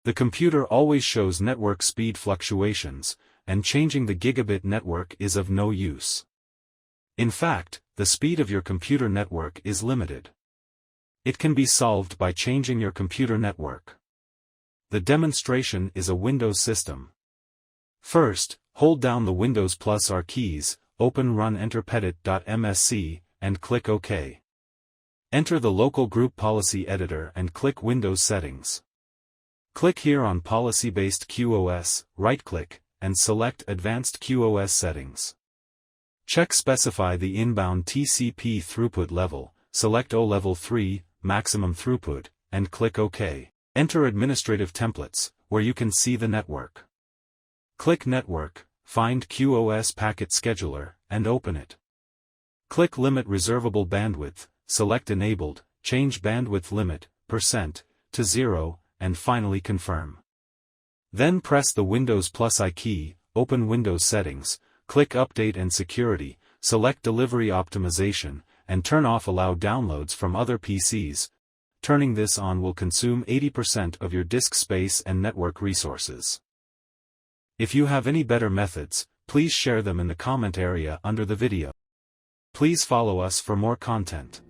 The computer always shows network speed fluctuations, and changing the gigabit network is of no use. In fact, the speed of your computer network is limited. It can be solved by changing your computer network. The demonstration is a Windows system. First, hold down the Windows plus R keys, open Run gpedit.msc, and click OK. Enter the local group policy editor and click Windows Settings. Click here on Policy-Based QoS, right-click, and select Advanced QoS Settings. Check Specify the inbound TCP throughput level, select O Level 3, Maximum Throughput, and click OK. Enter Administrative Templates, where you can see the network. Click Network, find QoS Packet Scheduler, and open it. Click Limit Reservable Bandwidth, select Enabled, change bandwidth limit, % to 0, and finally confirm. Then press the Windows plus I key, open Windows Settings, click Update and Security, select Delivery Optimization, and turn off Allow Downloads from other PCs. Turning this on will consume 80% of your disk space and network resources. If you have any better methods, please share them in the comment area under the video. Please follow us for more content.